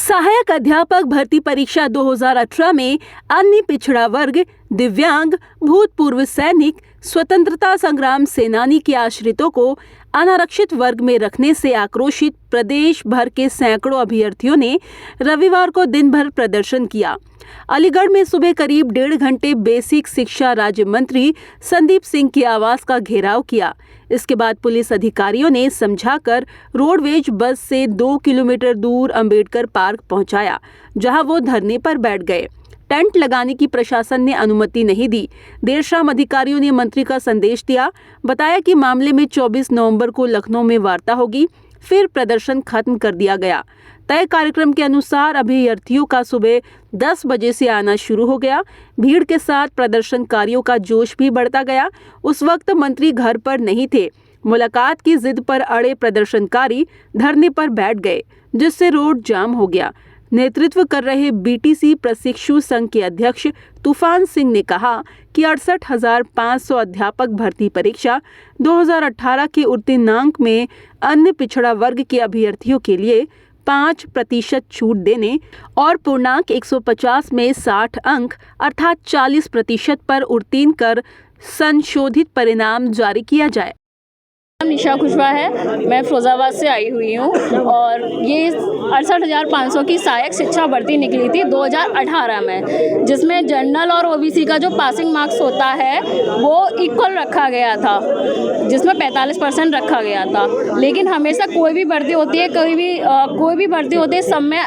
सहायक अध्यापक भर्ती परीक्षा 2018 में अन्य पिछड़ा वर्ग, दिव्यांग, भूतपूर्व सैनिक, स्वतंत्रता संग्राम सेनानी के आश्रितों को अनारक्षित वर्ग में रखने से आक्रोशित प्रदेश भर के सैकड़ों अभ्यर्थियों ने रविवार को दिन भर प्रदर्शन किया। अलीगढ़ में सुबह करीब 1.5 घंटे बेसिक शिक्षा राज्य मंत्री संदीप सिंह के आवास का घेराव किया। इसके बाद पुलिस अधिकारियों ने समझाकर रोडवेज बस से 2 किलोमीटर दूर अंबेडकर पार्क पहुंचाया, जहां वो धरने पर बैठ गए। टेंट लगाने की प्रशासन ने अनुमति नहीं दी। देर शाम अधिकारियों ने मंत्री का संदेश दिया, बताया कि मामले में 24 नवंबर को लखनऊ में वार्ता होगी। फिर प्रदर्शन खत्म कर दिया गया। तय कार्यक्रम के अनुसार अभ्यर्थियों का सुबह 10 बजे से आना शुरू हो गया। भीड़ के साथ प्रदर्शनकारियों का जोश भी बढ़ता गया। उस वक्त मंत्री घर पर नहीं थे। मुलाकात की जिद पर अड़े प्रदर्शनकारी धरने पर बैठ गए, जिससे रोड जाम हो गया। नेतृत्व कर रहे बीटीसी प्रशिक्षु संघ के अध्यक्ष तूफान सिंह ने कहा कि 68,500 अध्यापक भर्ती परीक्षा 2018 के उत्तीर्णांक में अन्य पिछड़ा वर्ग के अभ्यर्थियों के लिए 5% छूट देने और पूर्णांक 150 में 60 अंक अर्थात 40% पर उत्तीर्ण कर संशोधित परिणाम जारी किया जाए। निशा खुशवा है, मैं फिरोजाबाद से आई हुई हूँ और ये 68,500 की सहायक शिक्षा भर्ती निकली थी 2018 में, जिसमें जनरल और ओबीसी का जो पासिंग मार्क्स होता है वो इक्वल रखा गया था, जिसमें 45% रखा गया था। लेकिन हमेशा कोई भी भर्ती होती है, कोई भी भर्ती होती है, सब में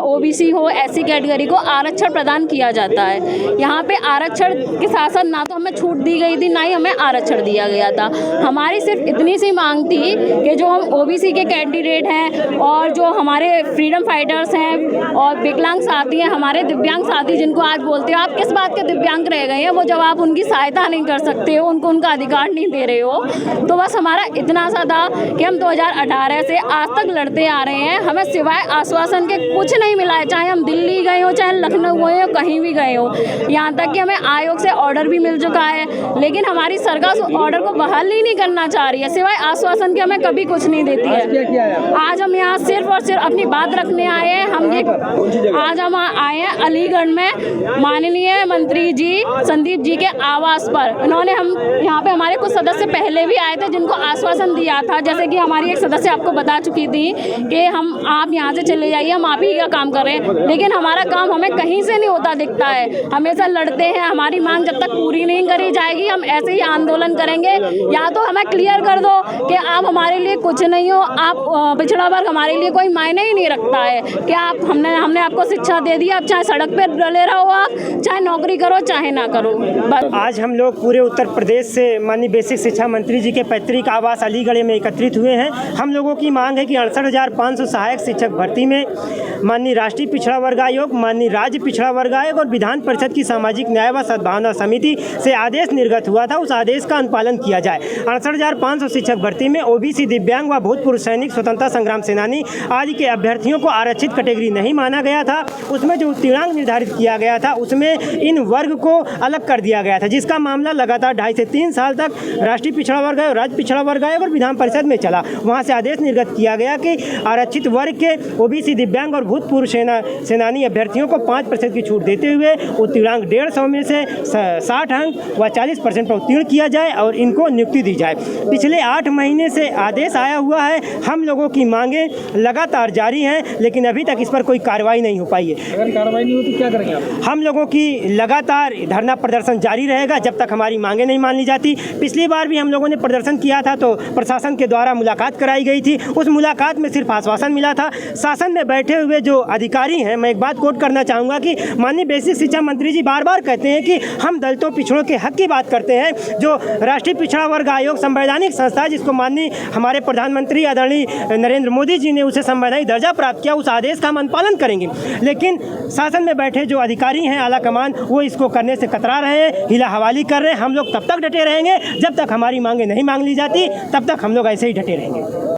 ओबीसी हो, एससी कैटेगरी को आरक्षण प्रदान किया जाता है। यहाँ पे आरक्षण के साथ साथ ना तो हमें छूट दी गई थी, ना ही हमें आरक्षण दिया गया था। हमारी सिर्फ इतनी सी मांग थी कि जो हम ओबीसी के कैंडिडेट हैं और जो हमारे फ्रीडम फाइटर्स हैं और विकलांग साथी हैं, हमारे दिव्यांग साथी जिनको आज बोलते हो आप किस बात के दिव्यांग रह गए हैं, वो जब आप उनकी सहायता नहीं कर सकते हो, उनको उनका अधिकार नहीं दे रहे हो, तो बस हमारा इतना सा था कि हम 2018 से आज तक लड़ते आ रहे हैं। हमें सिवाय आश्वासन के कुछ नहीं मिला है, चाहे हम दिल्ली गए हो, चाहे लखनऊ गए हो, कहीं भी गए हो। यहाँ तक कि हमें आयोग से ऑर्डर भी मिल चुका है, लेकिन हमारी सरकार उस ऑर्डर को बहाल ही नहीं करना चाह रही है। सिवाय आश्वासन के हमें कभी कुछ नहीं देती है। आज हम यहाँ सिर्फ और सिर्फ अपनी बात रखने आए हैं। आज हम आए हैं अलीगढ़ में माननीय मंत्री जी संदीप जी के आवास पर। उन्होंने हम यहाँ पे हमारे कुछ सदस्य पहले भी आए थे जिनको आश्वासन दिया था, जैसे कि हमारी एक सदस्य आपको बता चुकी थी कि आप यहाँ से चले जाइए, हम आप ही का काम कर रहे हैं। लेकिन हमारा काम हमें कहीं से नहीं होता दिखता है। हमेशा लड़ते हैं। हमारी मांग जब तक पूरी नहीं करी जाएगी हम ऐसे ही आंदोलन करेंगे। या तो हमें क्लियर कर दो कि आप हमारे लिए कुछ नहीं हो, आप पिछड़ा वर्ग हमारे लिए कोई मायने ही नहीं रखता है कि आप हमने आपको शिक्षा दे दी, आप चाहे सड़क पे डले रहो, आप चाहे नौकरी करो चाहे ना करो। आज हम लोग पूरे उत्तर प्रदेश से माननीय बेसिक शिक्षा मंत्री जी के पैतृक आवास अलीगढ़ में एकत्रित हुए हैं। हम लोगों की मांग है कि 68,500 सहायक शिक्षक भर्ती में माननीय राष्ट्रीय पिछड़ा वर्ग आयोग, माननीय राज्य पिछड़ा वर्ग आयोग और विधान परिषद की सामाजिक न्याय व सद्भावना समिति से आदेश निर्गत हुआ था, उस आदेश का अनुपालन किया जाए। 68,500 शिक्षक भर्ती में ओबीसी, दिव्यांग व भूतपूर्व सैनिक, स्वतंत्रता संग्राम सेनानी आदि के अभ्यर्थियों को आरक्षित कैटेगरी नहीं माना गया था। उसमें जो उत्तीर्णांक निर्धारित किया गया था उसमें इन वर्ग को अलग कर दिया गया था, जिसका मामला लगातार 2.5 से 3 साल तक राष्ट्रीय पिछड़ा वर्ग आयोग, राज्य पिछड़ा वर्ग आयोग और विधान परिषद में चला। वहाँ से आदेश निर्गत किया गया कि आरक्षित वर्ग के ओबीसी, दिव्यांग और भूतपूर्व सेनानी अभ्यर्थियों को 5% की छूट देते हुए उत्तीर्णांक 150 में से 60 अंक व 40% पर उत्तीर्ण किया जाए और इनको नियुक्ति दी जाए। पिछले 8 महीने से आदेश आया हुआ है। हम लोगों की मांगें लगातार जारी हैं, लेकिन अभी तक इस पर कोई कार्रवाई नहीं हो पाई है। अगर कार्रवाई नहीं हो तो क्या करेंगे आप? हम लोगों की लगातार धरना प्रदर्शन जारी रहेगा जब तक हमारी मांगें नहीं मान ली जाती। पिछली बार भी हम लोगों ने प्रदर्शन किया था तो प्रशासन के द्वारा मुलाकात कराई गई थी। उस मुलाकात में सिर्फ आश्वासन मिला था। शासन में बैठे हुए जो अधिकारी हैं, मैं एक बात कोट करना चाहूँगा कि माननीय बेसिक शिक्षा मंत्री जी बार बार कहते हैं कि हम दलितों पिछड़ों के हक की बात करते हैं। जो राष्ट्रीय पिछड़ा वर्ग आयोग संवैधानिक संस्था है, जिसको माननीय हमारे प्रधानमंत्री आदरणीय नरेंद्र मोदी जी ने उसे संवैधानिक दर्जा प्राप्त किया, उस आदेश का हम अनुपालन करेंगे। लेकिन शासन में बैठे जो अधिकारी हैं, आला कमान, वो इसको करने से कतरा रहे हैं, हिला हवाली कर रहे हैं। हम लोग तब तक डटे रहेंगे जब तक हमारी मांगें नहीं मांग ली जाती, तब तक हम लोग ऐसे ही डटे रहेंगे।